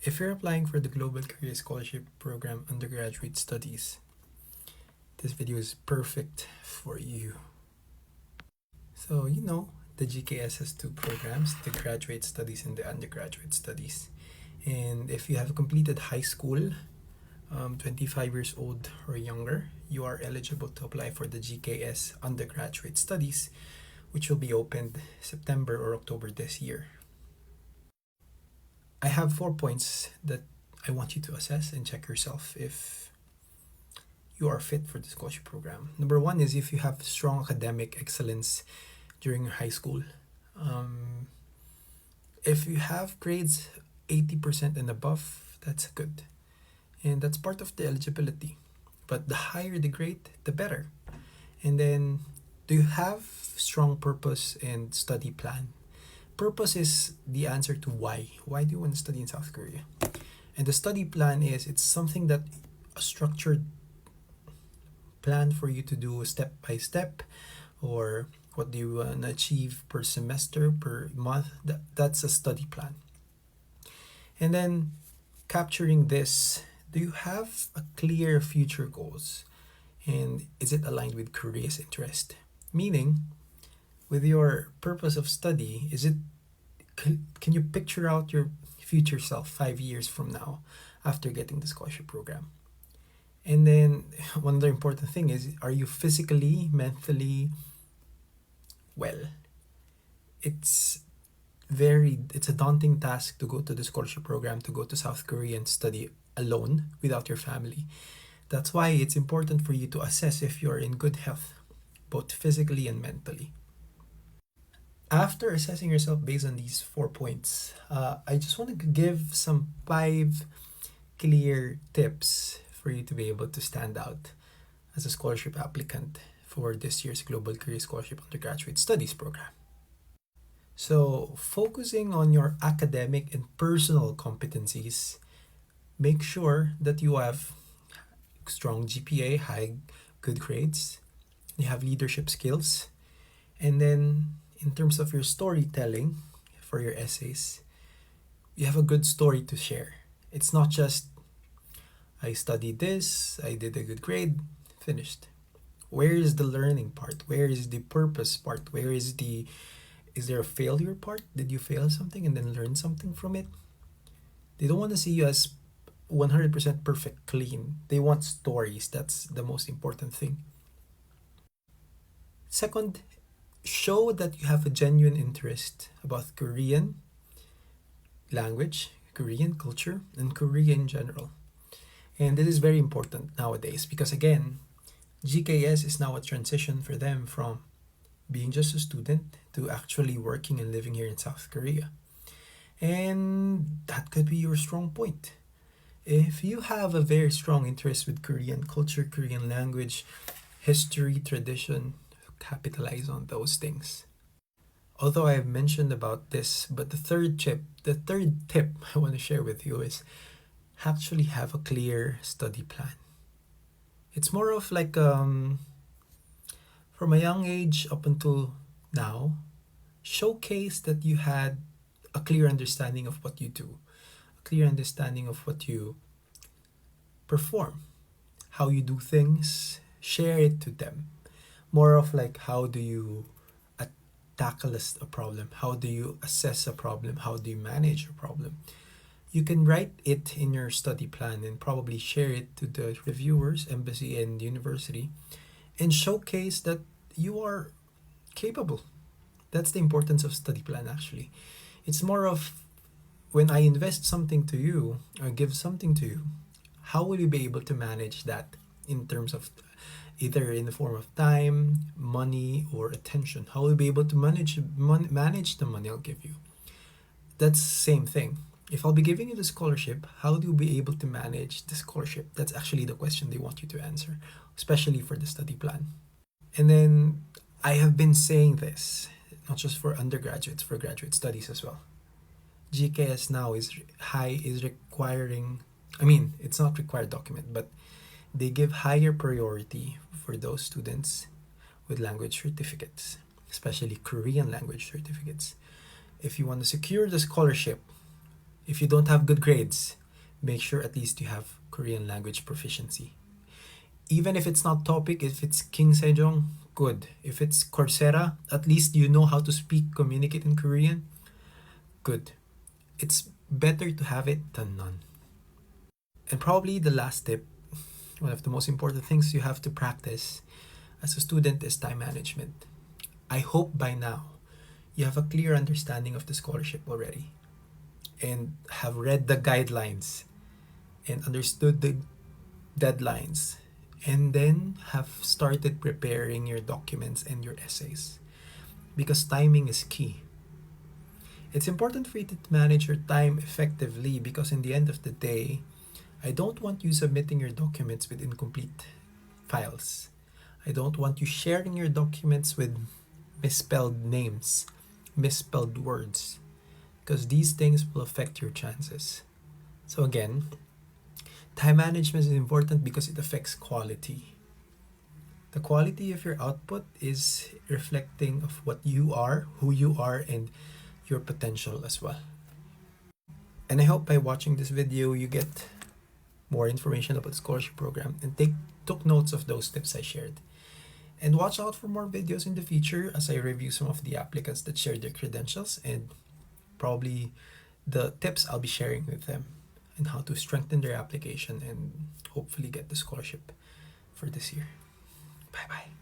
If you're applying for the Global Career Scholarship Program Undergraduate Studies, this video is perfect for you. So, the GKS has two programs, the Graduate Studies and the Undergraduate Studies. And if you have completed high school, 25 years old or younger, you are eligible to apply for the GKS Undergraduate Studies, which will be opened September or October this year. I have 4 points that I want you to assess and check yourself if you are fit for the scholarship program. Number 1 is if you have strong academic excellence during high school. If you have grades 80% and above, that's good. And that's part of the eligibility. But the higher the grade, the better. And then, do you have strong purpose and study plan? Purpose is the answer to why. Why do you want to study in South Korea? And the study plan is, it's something that a structured plan for you to do step by step, or what do you want to achieve per semester, per month. That's a study plan. And then capturing this, do you have a clear future goals? And is it aligned with Korea's interest? Meaning, with your purpose of study, can you picture out your future self 5 years from now after getting the scholarship program? And then one other important thing is, are you physically, mentally well? It's a daunting task to go to the scholarship program, to go to South Korea and study alone without your family. That's why it's important for you to assess if you're in good health, both physically and mentally. After assessing yourself based on these 4 points, I just want to give some 5 clear tips for you to be able to stand out as a scholarship applicant for this year's Global Career Scholarship Undergraduate Studies program. So, focusing on your academic and personal competencies, make sure that you have strong GPA, good grades, you have leadership skills, and then in terms of your storytelling for your essays, you have a good story to share. It's not just, I studied this, I did a good grade, finished. Where is the learning part? Where is the purpose part? Is there a failure part? Did you fail something and then learn something from it? They don't want to see you as 100% perfect, clean. They want stories. That's the most important thing. Second, show that you have a genuine interest about Korean language, Korean culture, and Korea in general. And this is very important nowadays because, again, GKS is now a transition for them from being just a student to actually working and living here in South Korea. And that could be your strong point. If you have a very strong interest with Korean culture, Korean language, history, tradition, capitalize on those things. Although I have mentioned about this, but the third tip I want to share with you is actually have a clear study plan. It's more of like from a young age up until now, showcase that you had a clear understanding of what you do, a clear understanding of what you perform, how you do things, share it to them. More of like, how do you tackle a problem? How do you assess a problem? How do you manage a problem? You can write it in your study plan and probably share it to the reviewers, embassy, and university, and showcase that you are capable. That's the importance of study plan, actually. It's more of, when I invest something to you or give something to you, how will you be able to manage that in terms of either in the form of time, money, or attention? How will you be able to manage the money I'll give you? That's the same thing. If I'll be giving you the scholarship, how do you be able to manage the scholarship? That's actually the question they want you to answer, especially for the study plan. And then I have been saying this, not just for undergraduates, for graduate studies as well. GKS now is requiring, it's not required document, but they give higher priority for those students with language certificates, especially Korean language certificates. If you want to secure the scholarship, If you don't have good grades, make sure at least you have Korean language proficiency. Even if it's not topic, if it's King Sejong, good. If it's Coursera, at least you know how to speak, communicate in Korean, good. It's better to have it than none. And probably the last tip, one of the most important things you have to practice as a student is time management. I hope by now you have a clear understanding of the scholarship already and have read the guidelines and understood the deadlines and then have started preparing your documents and your essays because timing is key. It's important for you to manage your time effectively because in the end of the day, I don't want you submitting your documents with incomplete files. I don't want you sharing your documents with misspelled names, misspelled words, because these things will affect your chances. So again, time management is important because it affects quality. The quality of your output is reflecting of what you are, who you are, and your potential as well. And I hope by watching this video you get more information about the scholarship program and took notes of those tips I shared. And watch out for more videos in the future as I review some of the applicants that shared their credentials and probably the tips I'll be sharing with them and how to strengthen their application and hopefully get the scholarship for this year. Bye bye.